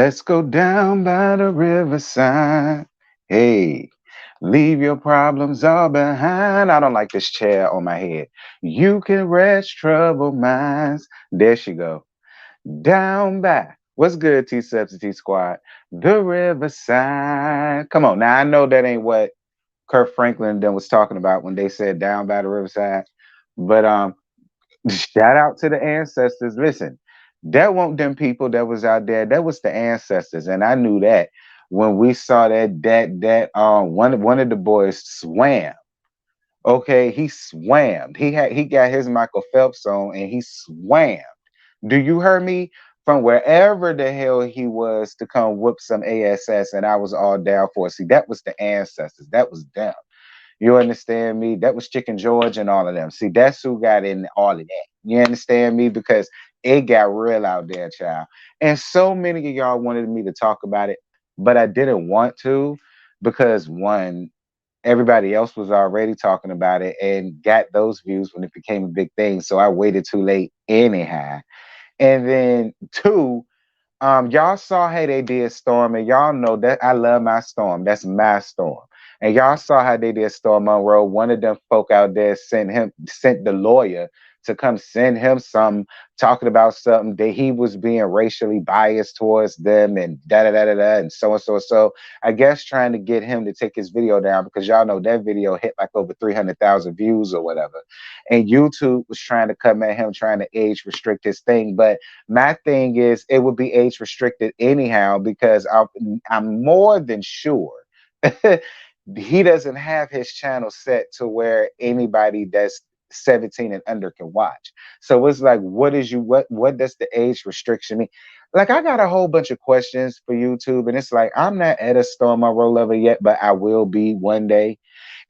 Let's go down by the riverside. Hey, leave your problems all behind. I don't like this chair on my head. You can rest troubled minds. There she go. Down by. What's good, T Substitute Squad? The riverside. Come on. Now I know that ain't what Kirk Franklin then was talking about when they said down by the riverside. But shout out to the ancestors. Listen, that won't them people that was out there. That was the ancestors, and I knew that when we saw that one of the boys swam. Okay, he swam. He got his Michael Phelps on, and he swam. Do you hear me? From wherever the hell he was to come whoop some ass, and I was all down for it. See, that was the ancestors. That was them. You understand me? That was Chicken George and all of them. See, that's who got in all of that. You understand me? Because it got real out there, child. And so many of y'all wanted me to talk about it, but I didn't want to because one, everybody else was already talking about it and got those views when it became a big thing. So I waited too late anyhow. And then two, y'all saw how they did Storm, and y'all know that I love my Storm. That's my Storm. And y'all saw how they did Storm Monroe. One of them folk out there sent the lawyer to come send him some talking about something that he was being racially biased towards them and da da da da da and so and so and so. I guess trying to get him to take his video down because y'all know that video hit like over 300,000 views or whatever. And YouTube was trying to come at him, trying to age restrict his thing. But my thing is, it would be age restricted anyhow because I'm more than sure he doesn't have his channel set to where anybody that's 17 and under can watch. So it's like, what does the age restriction mean? Like, I got a whole bunch of questions for YouTube, and it's like I'm not at a Storm Monroe level yet, but I will be one day.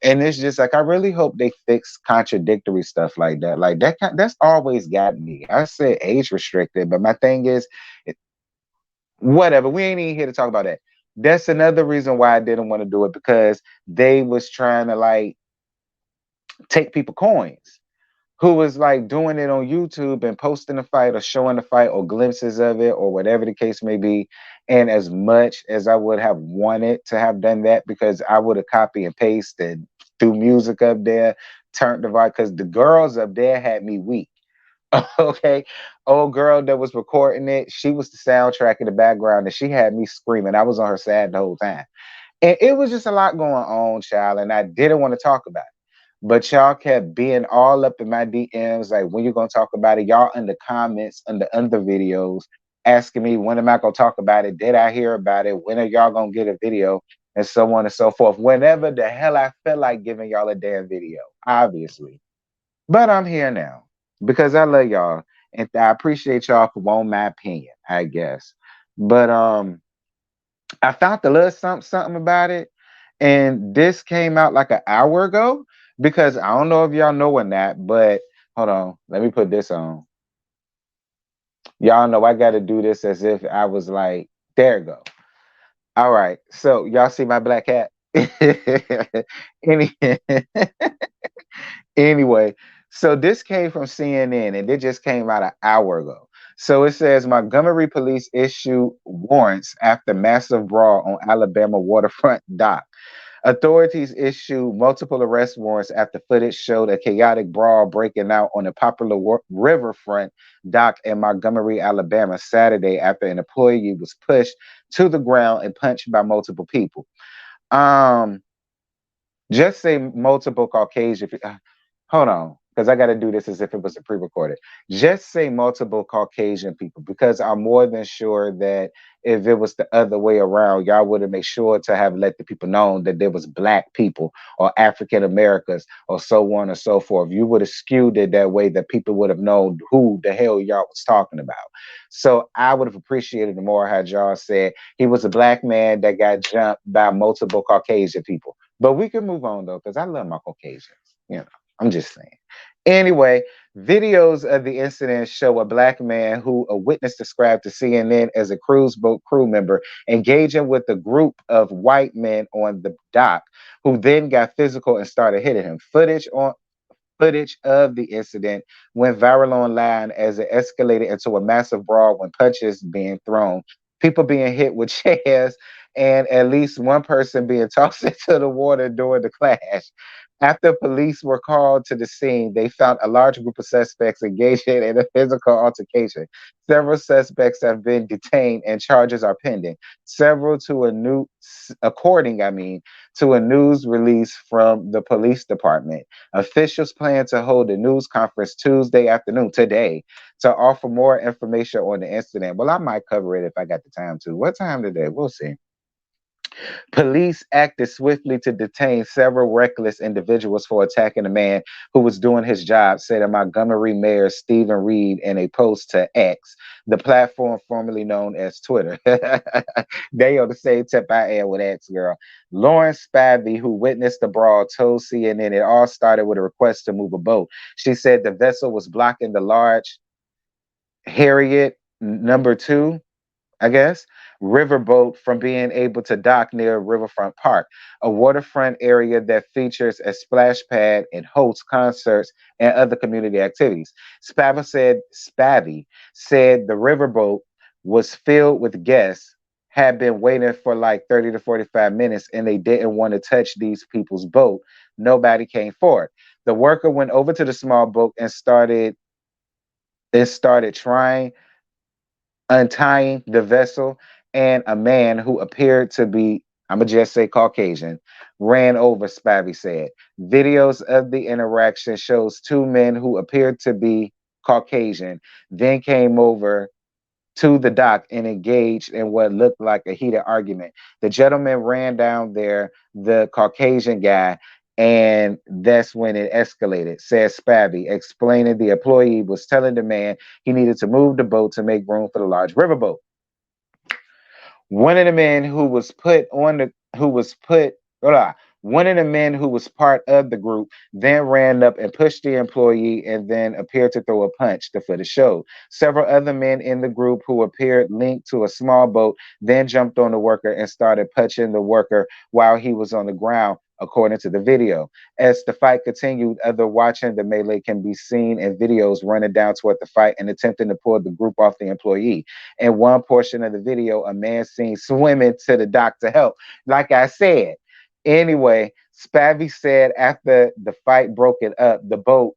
And it's just like I really hope they fix contradictory stuff like that. Like that's always got me. I said age restricted, but my thing is, it, whatever. We ain't even here to talk about that. That's another reason why I didn't want to do it because they was trying to like take people coins who was like doing it on YouTube and posting the fight or showing the fight or glimpses of it or whatever the case may be. And as much as I would have wanted to have done that because I would have copy and pasted, threw music up there, turned the vibe because the girls up there had me weak. Okay. Old girl that was recording it, she was the soundtrack in the background and she had me screaming. I was on her side the whole time. And it was just a lot going on, child, and I didn't want to talk about it. But y'all kept being all up in my DMs, like when you gonna talk about it? Y'all in the comments under videos asking me when am I gonna talk about it? Did I hear about it? When are y'all gonna get a video? And so on and so forth. Whenever the hell I feel like giving y'all a damn video, obviously. But I'm here now because I love y'all and I appreciate y'all for wanting my opinion, I guess. But I found a little something about it, and this came out like an hour ago because I don't know if y'all know or not, but hold on, let me put this on. Y'all know I got to do this as if I was like, there you go. All right, so y'all see my black hat. Any, anyway, so this came from CNN and it just came out an hour ago. So it says Montgomery police issue warrants after massive brawl on Alabama waterfront dock. Authorities issue multiple arrest warrants after footage showed a chaotic brawl breaking out on a popular riverfront dock in Montgomery, Alabama, Saturday after an employee was pushed to the ground and punched by multiple people. Um, just say multiple Caucasian. Hold on, because I got to do this as if it was a pre-recorded. Just say multiple Caucasian people, because I'm more than sure that if it was the other way around, y'all would have made sure to have let the people know that there was black people or African Americans or so on and so forth. You would have skewed it that way that people would have known who the hell y'all was talking about. So I would have appreciated it more had y'all said he was a black man that got jumped by multiple Caucasian people. But we can move on though, because I love my Caucasians. You know, I'm just saying. Anyway, videos of the incident show a black man who a witness described to CNN as a cruise boat crew member engaging with a group of white men on the dock, who then got physical and started hitting him. Footage of the incident went viral online as it escalated into a massive brawl when punches being thrown. people being hit with chairs, and at least one person being tossed into the water during the clash. After police were called to the scene, they found a large group of suspects engaged in a physical altercation. Several suspects have been detained and charges are pending. Several to a new, according, I mean, to a news release from the police department. Officials plan to hold a news conference Tuesday afternoon, today, to offer more information on the incident. Well, I might cover it if I got the time to. What time today? We'll see. Police acted swiftly to detain several reckless individuals for attacking a man who was doing his job, said Montgomery Mayor Stephen Reed in a post to X, the platform formerly known as Twitter. They on the same tip I am with X, girl. Lauren Spivey, who witnessed the brawl, told CNN it all started with a request to move a boat. She said the vessel was blocking the large Harriet number 2, I guess, riverboat from being able to dock near Riverfront Park, a waterfront area that features a splash pad and hosts concerts and other community activities. Spavy said the riverboat was filled with guests, had been waiting for like 30 to 45 minutes, and they didn't want to touch these people's boat. Nobody came forward. The worker went over to the small boat and started trying untying the vessel, and a man who appeared to be, I'm gonna just say Caucasian, ran over, Spivey said. Videos of the interaction shows two men who appeared to be Caucasian then came over to the dock and engaged in what looked like a heated argument. The gentleman ran down there, the Caucasian guy, and that's when it escalated, says Spivey, explaining the employee was telling the man he needed to move the boat to make room for the large riverboat. One of the men who was put on the who was put hold on. One of the men who was part of the group then ran up and pushed the employee and then appeared to throw a punch, the footage showed. Several other men in the group who appeared linked to a small boat then jumped on the worker and started punching the worker while he was on the ground, according to the video. As the fight continued, other watching the melee can be seen in videos running down toward the fight and attempting to pull the group off the employee. In one portion of the video, a man seen swimming to the dock to help. Like I said, anyway, Spivey said after the fight broke it up, the boat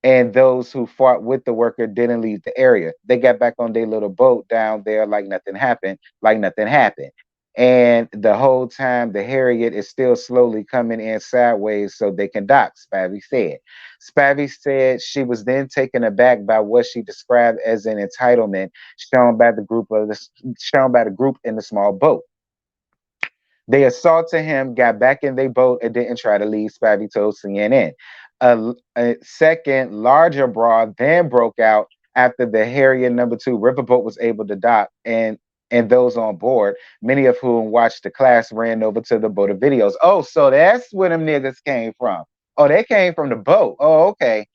and those who fought with the worker didn't leave the area. They got back on their little boat down there like nothing happened, like nothing happened. And the whole time, the Harriet is still slowly coming in sideways so they can dock, Spivey said. Spivey said she was then taken aback by what she described as an entitlement shown by the group in the small boat. They assaulted him, got back in their boat, and didn't try to leave, Spivey told CNN. A second, larger brawl then broke out after the Harriet number 2 riverboat was able to dock, and those on board, many of whom watched the class, ran over to the boat of videos. Oh, so that's where them niggas came from. Oh, they came from the boat. Oh, okay.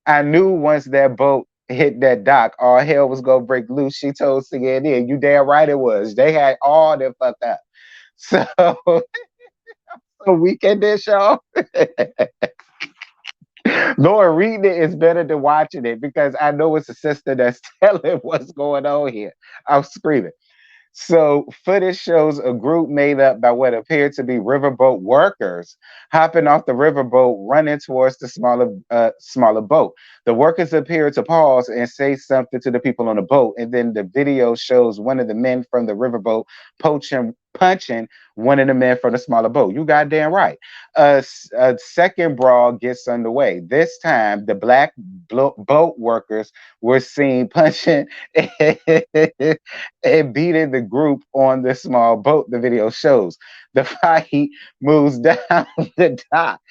I knew once that boat hit that dock, all hell was gonna break loose. She told CNN, "You damn right it was. They had all them fucked up." So, so weekend dish, y'all. Lord, reading it is better than watching it because I know it's a sister that's telling what's going on here. I'm screaming. So, footage shows a group made up by what appeared to be riverboat workers hopping off the riverboat, running towards the smaller boat. The workers appear to pause and say something to the people on the boat, and then the video shows one of the men from the riverboat punching one of the men from the smaller boat. You goddamn right. A second brawl gets underway. This time, the black boat workers were seen punching and beating the group on the small boat, the video shows. The fight moves down the dock.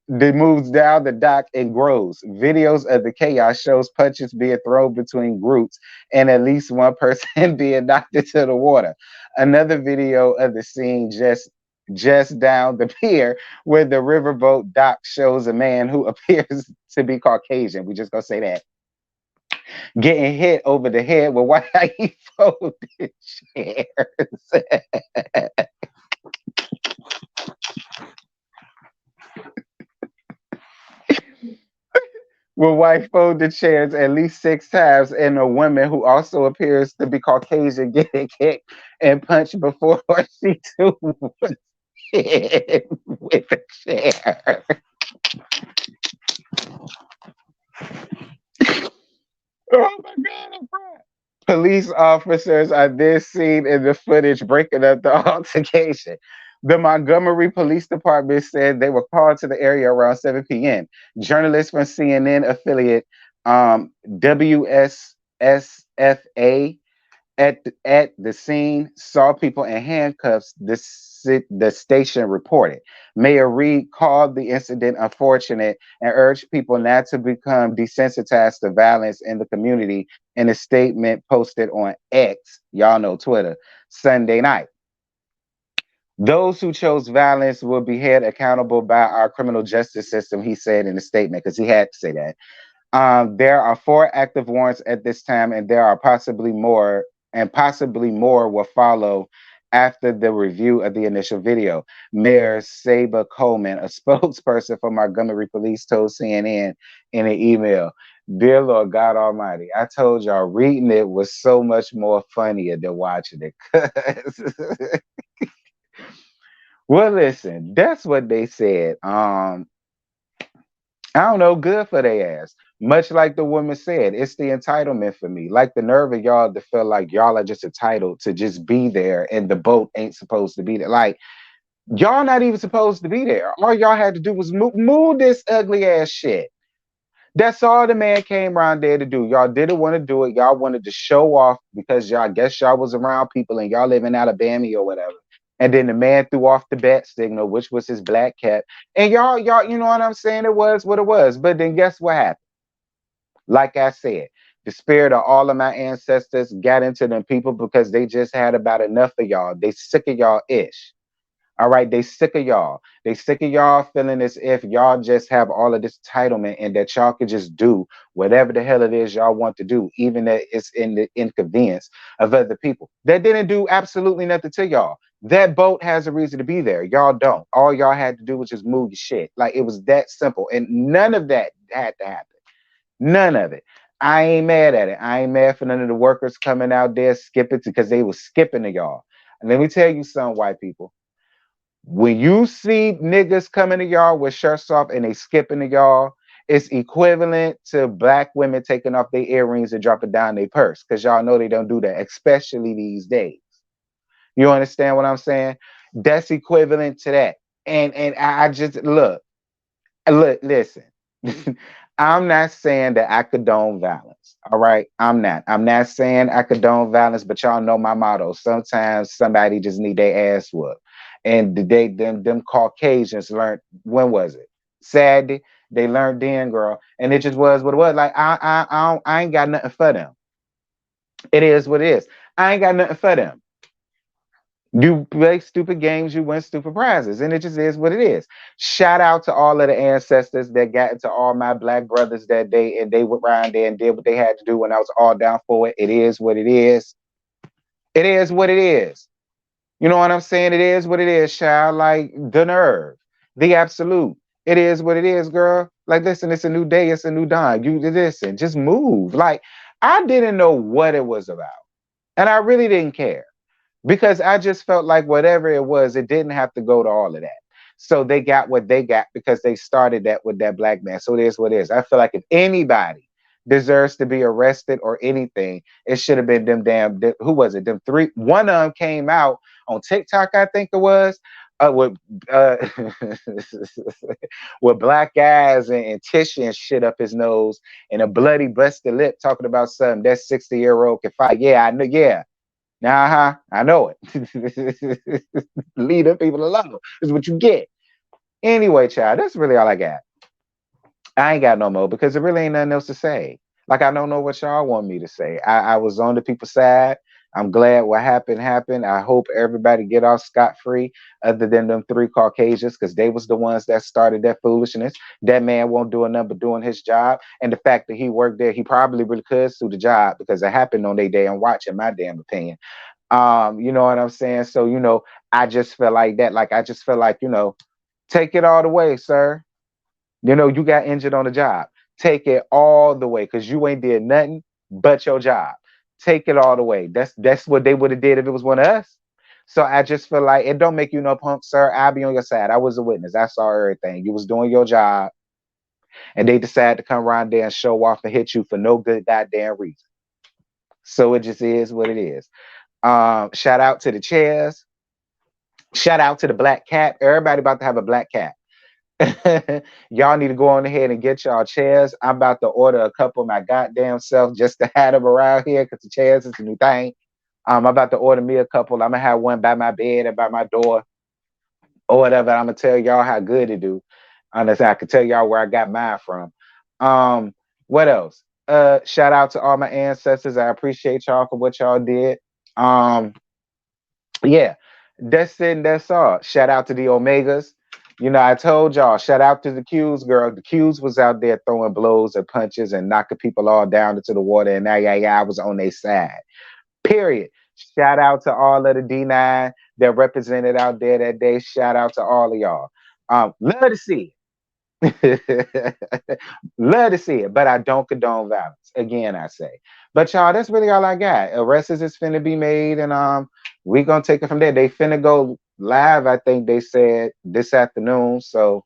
It moves down the dock and grows. Videos of the chaos shows punches being thrown between groups and at least one person being knocked into the water. Another video of the scene just down the pier where the riverboat dock shows a man who appears to be Caucasian. We just gonna say that, getting hit over the head with white folded chairs. Will wife fold the chairs at least 6 times, and a woman who also appears to be Caucasian getting kicked and punched before she too was hit with a chair. Oh my God, I'm crying. Police officers are then seen in the footage breaking up the altercation. The Montgomery Police Department said they were called to the area around 7 p.m. Journalists from CNN affiliate WSSFA at the scene saw people in handcuffs, the station reported. Mayor Reed called the incident unfortunate and urged people not to become desensitized to violence in the community in a statement posted on X, y'all know Twitter, Sunday night. Those who chose violence will be held accountable by our criminal justice system, he said in a statement, because he had to say that. There are 4 active warrants at this time, and there are possibly more will follow after the review of the initial video. Mayor Saba Coleman, a spokesperson for Montgomery Police, told CNN in an email, "Dear Lord God Almighty, I told y'all reading it was so much more funnier than watching it." Well, listen, that's what they said. I don't know, good for their ass. Much like the woman said, it's the entitlement for me. Like the nerve of y'all to feel like y'all are just entitled to just be there and the boat ain't supposed to be there. Like, y'all not even supposed to be there. All y'all had to do was move this ugly ass shit. That's all the man came around there to do. Y'all didn't want to do it. Y'all wanted to show off because y'all guess y'all was around people and y'all live in Alabama or whatever. And then the man threw off the bat signal, which was his black cat. And y'all, you know what I'm saying? It was what it was. But then guess what happened? Like I said, the spirit of all of my ancestors got into them people because they just had about enough of y'all. They sick of y'all ish. All right, they sick of y'all. They sick of y'all feeling as if y'all just have all of this entitlement and that y'all could just do whatever the hell it is y'all want to do, even that it's in the inconvenience of other people. That didn't do absolutely nothing to y'all. That boat has a reason to be there. Y'all don't. All y'all had to do was just move your shit. Like it was that simple. And none of that had to happen. None of it. I ain't mad at it. I ain't mad for none of the workers coming out there skipping because they was skipping to y'all. And let me tell you something, white people. When you see niggas coming to y'all with shirts off and they skipping to y'all, it's equivalent to black women taking off their earrings and dropping down their purse. Because y'all know they don't do that, especially these days. You understand what I'm saying? That's equivalent to that. And I just look, listen. I'm not saying that I condone violence. All right. I'm not. I'm not saying I condone violence, but y'all know my motto. Sometimes somebody just need their ass whooped. And them Caucasians learned, when was it? Saturday. They learned then, girl. And it just was what it was. Like I ain't got nothing for them. It is what it is. I ain't got nothing for them. You play stupid games, you win stupid prizes, and it just is what it is. Shout out to all of the ancestors that got into all my black brothers that day, and they went around there and did what they had to do, and I was all down for it. It is what it is. It is what it is. You know what I'm saying? It is what it is, child. Like the nerve, the absolute. It is what it is, girl. Like, listen, it's a new day, it's a new dawn. You listen, just move. Like, I didn't know what it was about, and I really didn't care because I just felt like whatever it was, it didn't have to go to all of that. So they got what they got because they started that with that black man. So it is what it is. I feel like if anybody deserves to be arrested or anything, it should have been them damn, who was it? Them three. One of them came out on TikTok, I think it was, uh, with black eyes and tissue and shit up his nose and a bloody busted lip talking about something that 60-year-old can fight. Yeah, I know. Yeah, I know it. Leave them people alone. Is what you get. Anyway, child, that's really all I got. I ain't got no more because there really ain't nothing else to say. Like I don't know what y'all want me to say. I was on the people's side. I'm glad what happened happened. I hope everybody get off scot free, other than them 3 Caucasians, because they was the ones that started that foolishness. That man won't do enough but doing his job, and the fact that he worked there, he probably really could sue the job because it happened on their damn watch, in my damn opinion. You know what I'm saying? So, I just feel like that. Like I just feel like, take it all the way, sir. You got injured on the job. Take it all the way because you ain't did nothing but your job. Take it all the way. That's what they would have did if it was one of us. So I just feel like it don't make you no punk, sir. I'll be on your side. I was a witness. I saw everything. You was doing your job, and they decided to come around there and show off and hit you for no good goddamn reason. So it just is what it is. Shout out to the chairs. Shout out to the black cat. Everybody about to have a black cat. Y'all need to go on ahead and get y'all chairs. I'm about to order a couple of my goddamn self just to have them around here because the chairs is a new thing. I'm about to order me a couple. I'm gonna have one by my bed and by my door or whatever. I'm gonna tell y'all how good it do. Unless I can tell y'all where I got mine from. Um, what else? Shout out to all my ancestors. I appreciate y'all for what y'all did. Um, yeah, that's it. That's all. Shout out to the Omegas. You know, I told y'all, shout out to the Qs, girl. The Qs was out there throwing blows and punches and knocking people all down into the water. And I was on their side. Period. Shout out to all of the D9 that represented out there that day. Shout out to all of y'all. Love to see it. Love to see it, but I don't condone violence. Again, I say. But y'all, that's really all I got. Arrests is finna be made, and we gonna take it from there. They finna go live. I think they said this afternoon. So,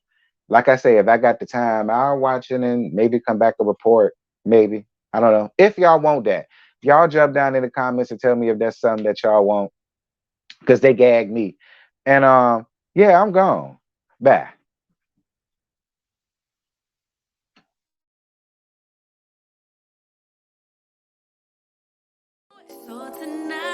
like I say, if I got the time, I'll watch it and maybe come back a report. Maybe I don't know if y'all want that. Y'all jump down in the comments and tell me if that's something that y'all want, because they gagged me. And yeah, I'm gone. Bye. So tonight